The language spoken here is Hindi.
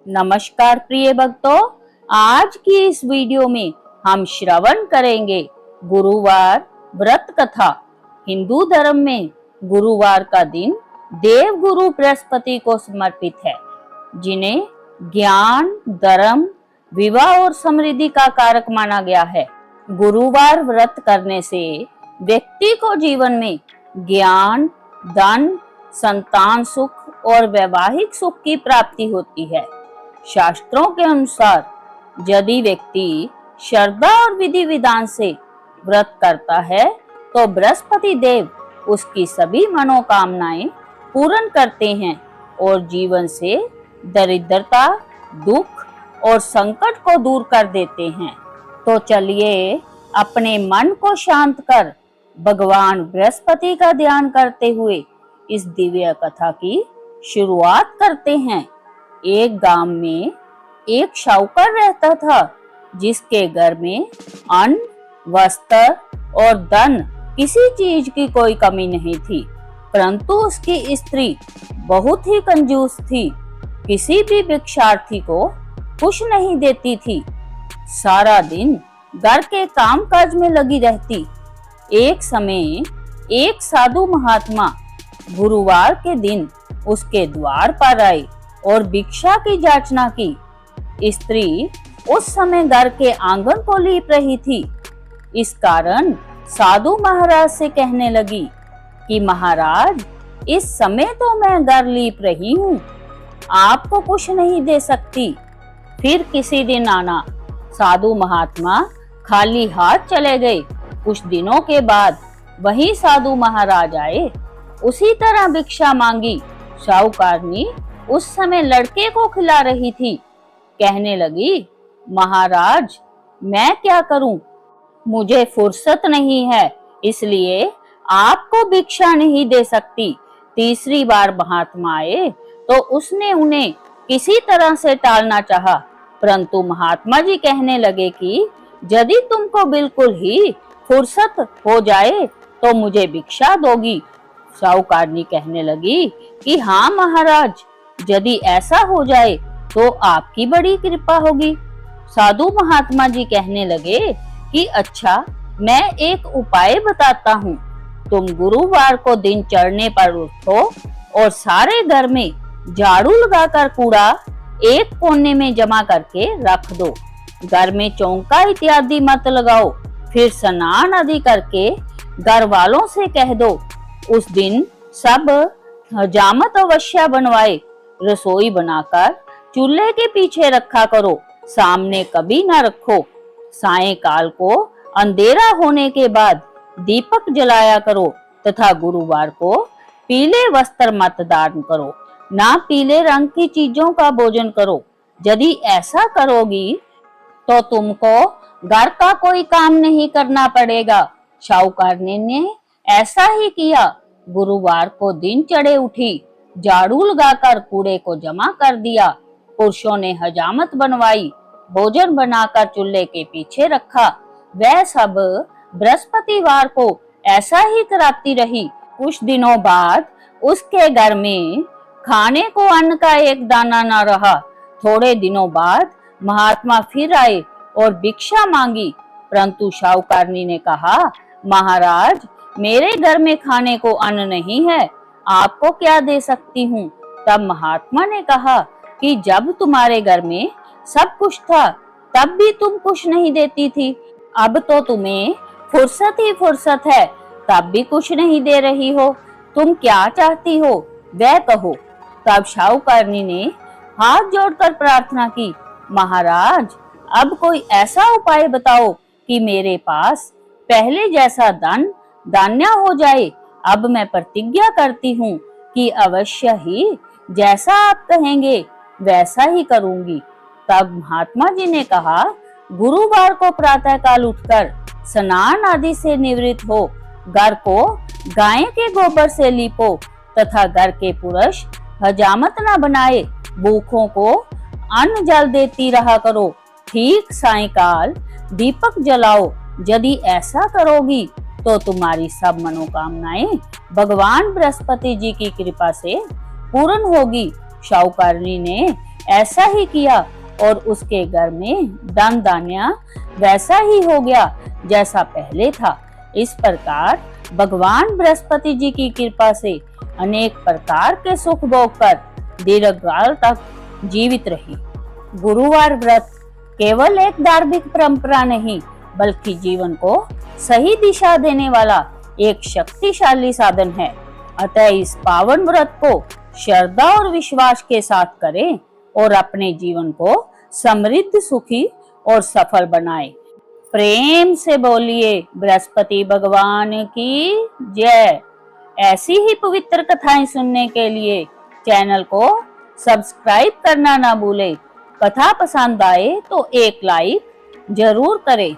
नमस्कार प्रिय भक्तों, आज की इस वीडियो में हम श्रवण करेंगे गुरुवार व्रत कथा। हिंदू धर्म में गुरुवार का दिन देव गुरु बृहस्पति को समर्पित है, जिन्हें ज्ञान, धर्म, विवाह और समृद्धि का कारक माना गया है। गुरुवार व्रत करने से व्यक्ति को जीवन में ज्ञान, धन, संतान सुख और वैवाहिक सुख की प्राप्ति होती है। शास्त्रों के अनुसार यदि व्यक्ति श्रद्धा और विधि विधान से व्रत करता है तो बृहस्पति देव उसकी सभी मनोकामनाएं पूर्ण करते हैं और जीवन से दरिद्रता, दुख और संकट को दूर कर देते हैं। तो चलिए अपने मन को शांत कर भगवान बृहस्पति का ध्यान करते हुए इस दिव्य कथा की शुरुआत करते हैं। एक गांव में एक शाहूकार रहता था, जिसके घर में अन्न, वस्त्र और धन किसी चीज की कोई कमी नहीं थी। परंतु उसकी स्त्री बहुत ही कंजूस थी, किसी भी भिक्षार्थी को कुछ नहीं देती थी। सारा दिन घर के काम काज में लगी रहती। एक समय एक साधु महात्मा गुरुवार के दिन उसके द्वार पर आए और भिक्षा की याचना की। स्त्री उस समय घर के आंगन को लीप रही थी। इस कारण साधु महाराज से कहने लगी कि महाराज, इस समय तो मैं घर लीप रही हूँ, आपको कुछ नहीं दे सकती। फिर किसी दिन आना। साधु महात्मा खाली हाथ चले गए। कुछ दिनों के बाद वही साधु महाराज आए, उसी तरह भिक्षा मांगी। शाहूकारनी उस समय लड़के को खिला रही थी। कहने लगी, महाराज, मैं क्या करूं? मुझे फुर्सत नहीं है, इसलिए आपको भिक्षा नहीं दे सकती। तीसरी बार महात्मा आए तो उसने उन्हें किसी तरह से टालना चाहा, परंतु महात्मा जी कहने लगे कि यदि तुमको बिल्कुल ही फुर्सत हो जाए तो मुझे भिक्षा दोगी। शाहूकारनी कहने लगी कि हाँ महाराज, यदि ऐसा हो जाए तो आपकी बड़ी कृपा होगी। साधु महात्मा जी कहने लगे कि अच्छा, मैं एक उपाय बताता हूँ। तुम गुरुवार को दिन चढ़ने पर उठो और सारे घर में झाड़ू लगाकर कूड़ा एक कोने में जमा करके रख दो। घर में चौका इत्यादि मत लगाओ। फिर स्नान आदि करके घर वालों से कह दो उस दिन सब हजामत अवश्य बनवाए। रसोई बनाकर चूल्हे के पीछे रखा करो, सामने कभी न रखो। सायंकाल को अंधेरा होने के बाद दीपक जलाया करो तथा गुरुवार को पीले वस्त्र मत धारण करो, ना पीले रंग की चीजों का भोजन करो। यदि ऐसा करोगी तो तुमको घर का कोई काम नहीं करना पड़ेगा। शाहूकारनी ने ऐसा ही किया। गुरुवार को दिन चढ़े उठी, झाड़ू लगाकर कूड़े को जमा कर दिया। पुरुषों ने हजामत बनवाई, भोजन बनाकर चूल्हे के पीछे रखा। वह सब बृहस्पतिवार को ऐसा ही कराती रही। कुछ दिनों बाद उसके घर में खाने को अन्न का एक दाना न रहा। थोड़े दिनों बाद महात्मा फिर आए और भिक्षा मांगी, परंतु शाहूकारनी ने कहा, महाराज, मेरे घर में खाने को अन्न नहीं है, आपको क्या दे सकती हूँ? तब महात्मा ने कहा कि जब तुम्हारे घर में सब कुछ था तब भी तुम कुछ नहीं देती थी। अब तो तुम्हें फुर्सत ही फुर्सत है, तब भी कुछ नहीं दे रही हो। तुम क्या चाहती हो वह कहो। तब शाहूकारनी ने हाथ जोड़कर प्रार्थना की, महाराज, अब कोई ऐसा उपाय बताओ कि मेरे पास पहले जैसा धन धान्य हो जाए। अब मैं प्रतिज्ञा करती हूँ कि अवश्य ही जैसा आप कहेंगे वैसा ही करूंगी। तब महात्मा जी ने कहा, गुरुवार को प्रातः काल उठकर स्नान आदि से निवृत्त हो, घर को गाय के गोबर से लीपो तथा घर के पुरुष हजामत न बनाए। भूखों को अन्न जल देती रहा करो। ठीक सायंकाल दीपक जलाओ। यदि ऐसा करोगी तो तुम्हारी सब मनोकामनाएं भगवान बृहस्पति जी की कृपा से पूर्ण होगी। शाहूकारनी ने ऐसा ही किया और उसके घर में धन धान्य वैसा ही हो गया जैसा पहले था। इस प्रकार भगवान बृहस्पति जी की कृपा से अनेक प्रकार के सुख भोग कर दीर्घकाल तक जीवित रही। गुरुवार व्रत केवल एक धार्मिक परंपरा नहीं, बल्कि जीवन को सही दिशा देने वाला एक शक्तिशाली साधन है। अतः इस पावन व्रत को श्रद्धा और विश्वास के साथ करें और अपने जीवन को समृद्ध, सुखी और सफल बनाएं। प्रेम से बोलिए बृहस्पति भगवान की जय। ऐसी ही पवित्र कथाएं सुनने के लिए चैनल को सब्सक्राइब करना ना भूलें। कथा पसंद आए तो एक लाइक जरूर करें।